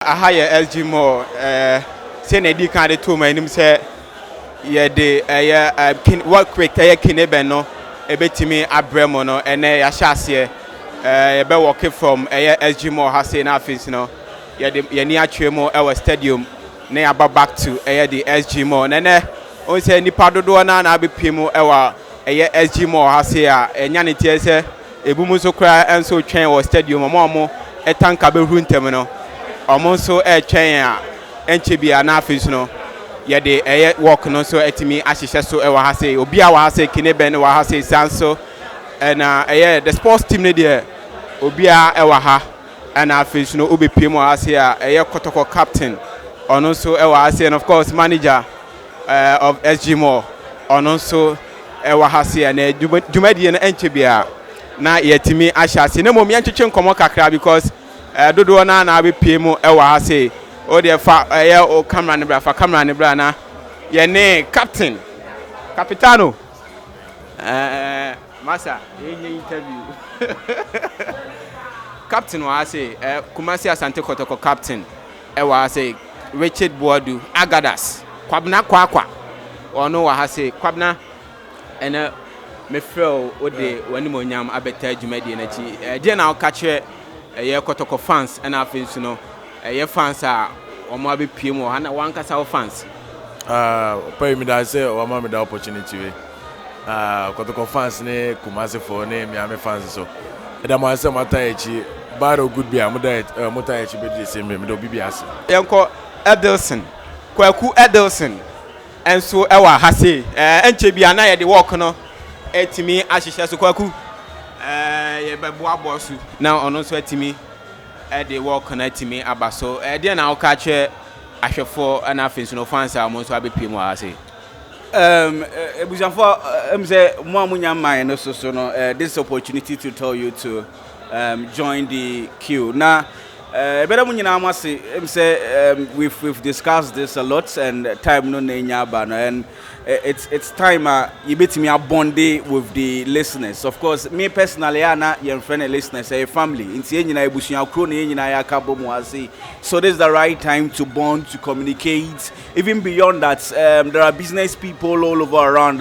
aha ye SG more say na di kan de to ma nim say ye de work quick King Eben no ebetimi abremo no ene ya hyase ye be work from SG more ha say na afis no ye ni atwe mo e stadium na ya back to the SG more na on say nipa dodo na be pimu e wa SG more ha say a enya ne tie say ebumu so kra enso twen wo stadium mo etanka be hu ntem no omo so twen a enche bia na afis no ye de work no so etimi ahihye so e wa ha say obi a wa ha say King Eben wa ha say sanso na the sports team ne de obi a e wa ha and afis no obi pimu ha say a kotoko captain ono so e wa say and of course manager of SG more ono so e wa ha say na dwumadi na enche bia na yetimi ahase na mom yancheche nkomo kakra because dodo na be piemu e wa ha say o de fa o camera ne bra na ye ne captain capitano masa ye interview captain wa say Kumasi Asante Kotoko captain e wa say Richard Boadu Agadas kwabna kwakwa ono wa ha say kwabna ene me feel ode wani mo nyam abeta adwumadi na chi de na okache ye Kotoko fans na afensu no ye fans a omo abepie mo ha na wankasa fans pay me that say o ma me the opportunity we Kotoko fans ne Kumasi for ne me am fans so e da mo say mata echi bad or good bia mo da mota echi be the same me do bibiase yenko Edelson Kwaku Edelson enso e wa ha say enche bia na ye de work no etimi ahihye so Kwaku ye bebo abosu na ono so etimi the work na etimi abaso de na o ka che ahwefo na afensu no fans a mo so abepie mu ase ebujanfo say mo amunya man no so no this opportunity to tell you to join the queue now. Better we've discussed this a lot and time no and it's time you bet me a bonding with the listeners. Of course, me personally, Anna, your friend and listeners, a family. So this is the right time to bond, to communicate. Even beyond that, there are business people all over around.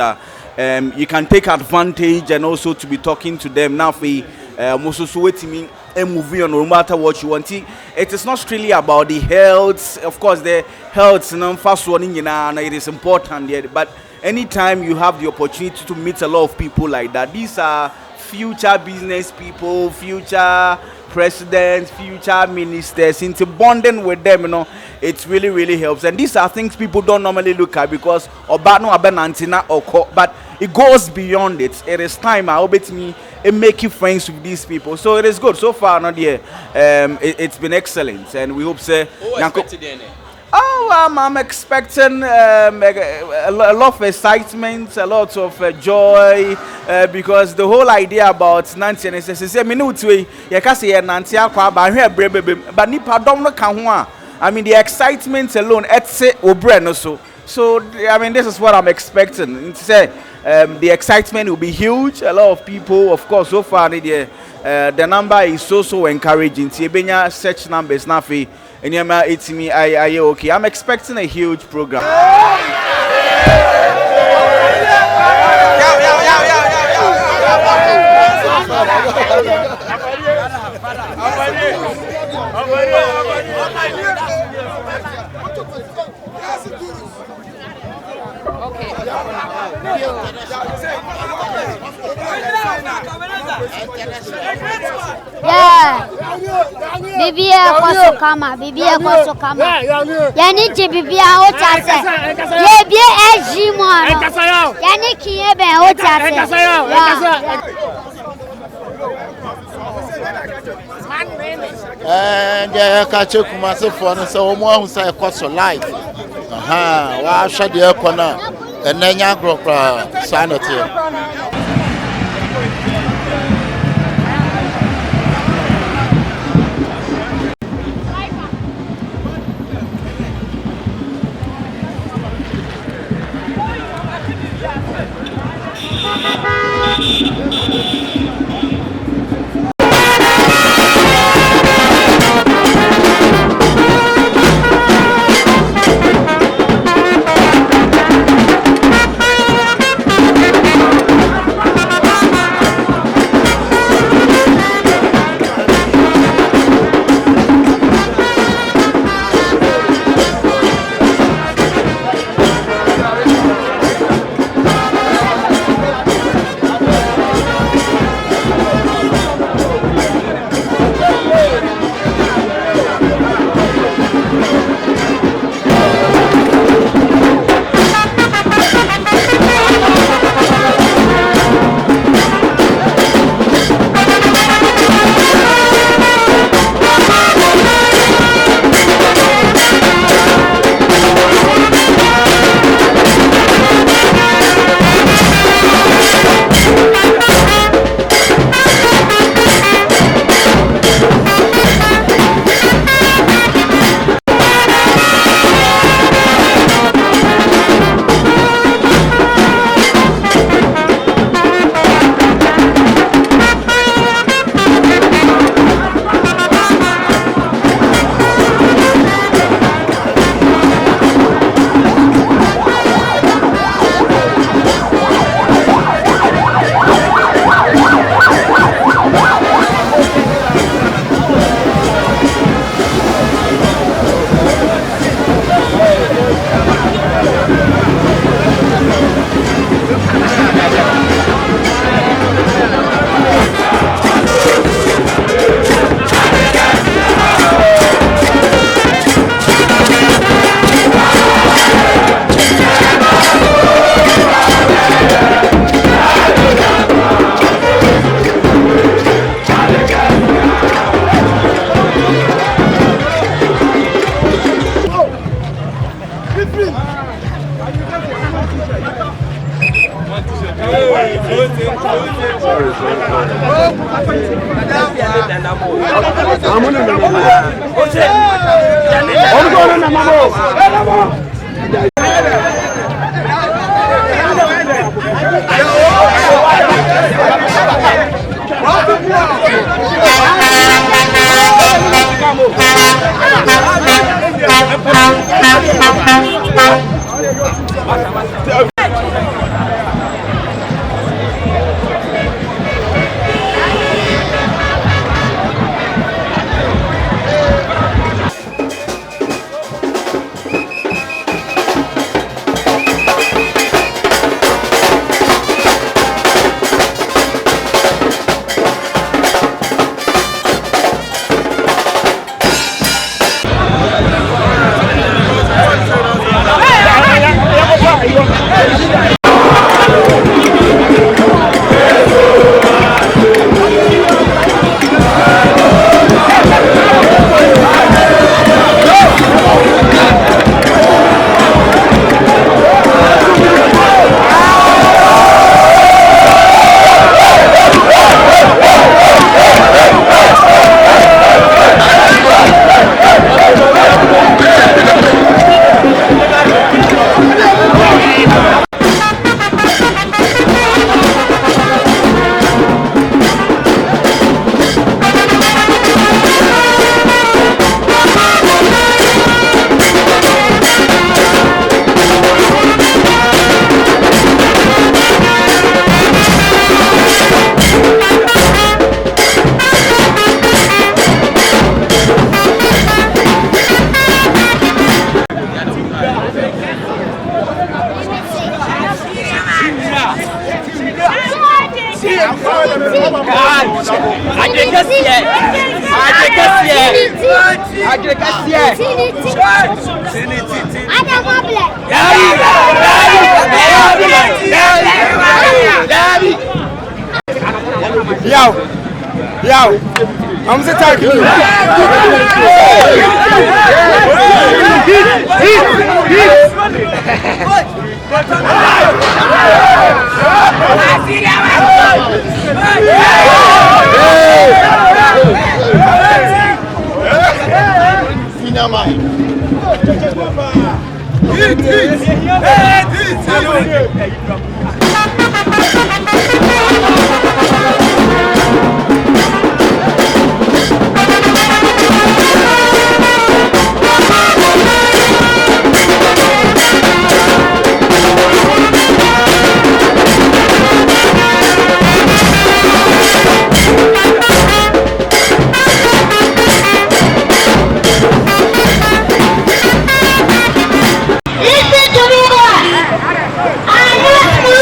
You can take advantage and also to be talking to them now. A movie on no matter what you want. It is not really about the health. Of course, the health, first one, it is important. Yeah, but anytime you have the opportunity to meet a lot of people like that, these are future business people, future presidents, future ministers. Into bonding with them, it really helps. And these are things people don't normally look at because but it goes beyond it. It is time I bet me and making friends with these people. So it is good. So far, not yet. It's been excellent, and we hope so. I'm expecting a lot of excitement, a lot of joy, because the whole idea about Nancy and say minute way you can say Nancy but nipa don't know. I mean the excitement alone it's obre so I mean this is what I'm expecting. The excitement will be huge. A lot of people, of course, so far the number is so encouraging. Search numbers nafi and it's me I okay. I'm expecting a huge program. Yeah, baby, I was so come. Yani baby, I yeah, be SG more. Yani King Eben, and I catch Kumasi for so more who say cost of life. Why should the corner and then you grow sanity? Yo, I'm just talking to you. Listen to me, boy. I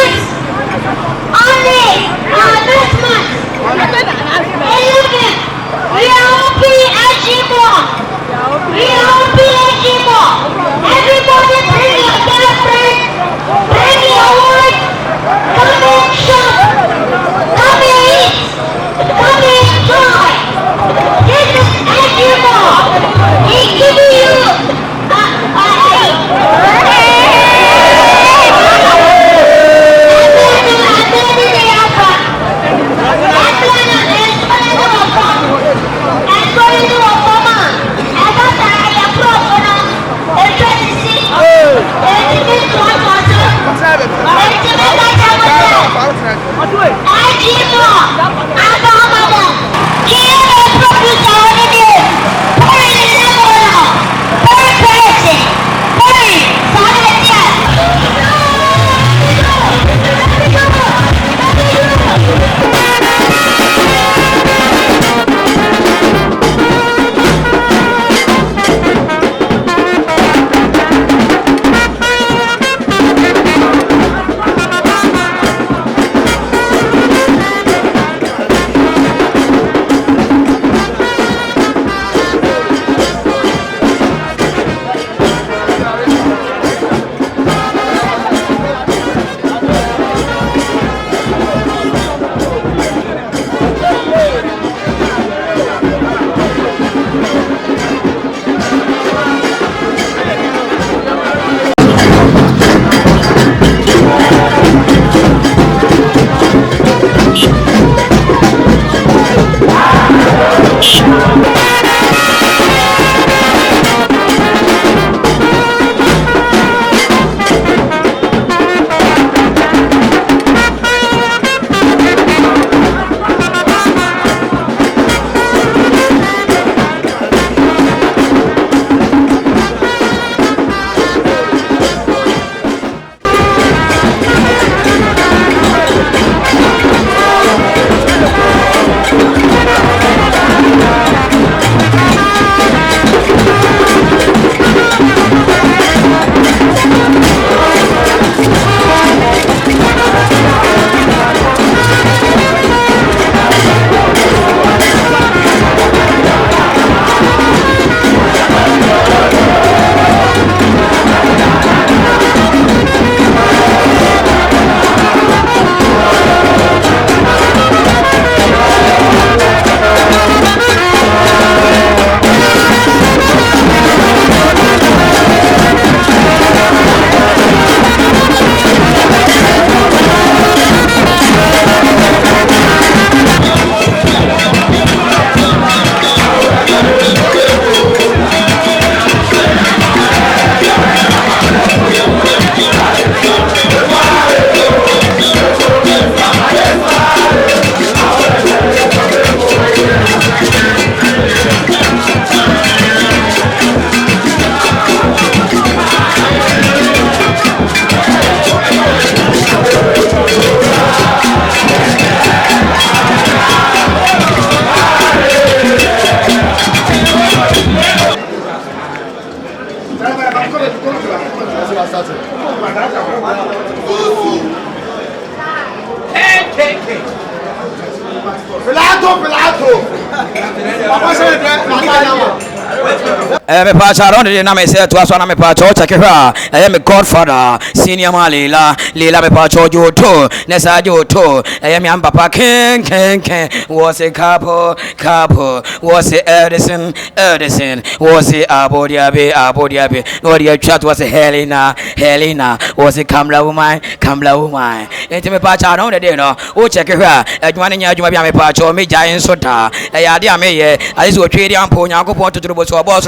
Me pacha around the name say to us on me pacha check her. I am a godfather, senior Malila, Lila me pacha you too, Nessa you too. I am Papa King, was a couple, was a Edison, was a Abodiabe, no your chat was a Helena, was a Kamla woman. Into me pacha around the dinner, oh check her, at one in your me pacha, me giant sota, a idea me, I just go trade and pony, I go to the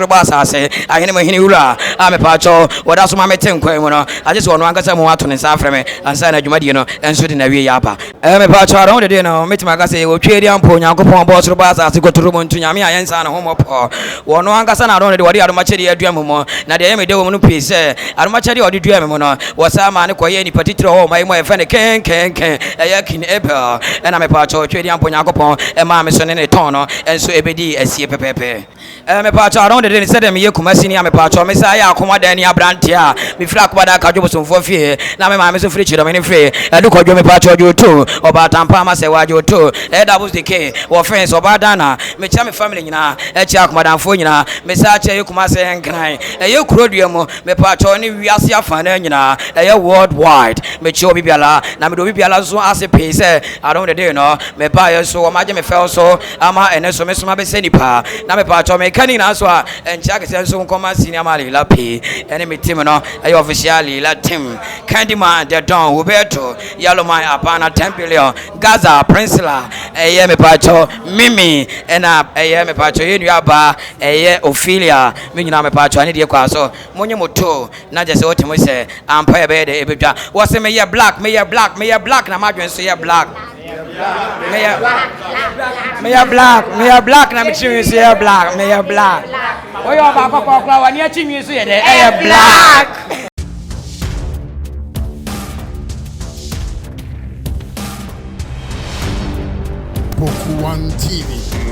boss. Say, I am a hinula. I'm a pacho. What else, my ten quamono? I just want to get some water in South Africa and sign a Jumadino and shoot in a yapa. I'm a pacho around the dinner. Meet my gassy, will trade and pony, I'll go on boss robas as to go to room to Yami and San home of poor. One Wangasan, I don't know what the other machete dream more. Now the Emmy do piece, I don't much of the dream was some man acquire any particular home. My friend King, a King Eben, and I'm a pacho, trading and pony, and mamma son in a tono, and so ebedi a sea pepe. I'm a pacho around the dinner. Said me Kumasi ni amepacho Messiah akoma dani abrantia me fla kwa da kadwo so fo fie na me ma me so free chiro me free edu kodwo me pacho jo to oba tampa ma se wajo to Dabo Gh wo friends oba dana me cha me family nyina e cha akoma dan fo nyina me sa cha Kumasi henkran e ye kurodua mo me pacho ni wiase afana nyina e ye worldwide me chi obi biala na me do biala so ase pe se around the day no me pa ye so ma je me fel so ama ene so me so ma be senipa na me pacho me kani na so and Jack says so Kumasi ni amali la P enemy team no ay officially la team Candyman the Don Roberto Yellow Man apana 10 billion Gaza Princela eye me pacho Mimi ena eye me pacho yenu aba eye Ophelia me nyina me pacho ani de kwa so monye moto na je se otimo se ampa ye be de ebedwa wo se me ye black na madwen so ye black me ya black na me chimi so ye black me ya black oh yo papa wani ya chimi so ye de black Poku One TV.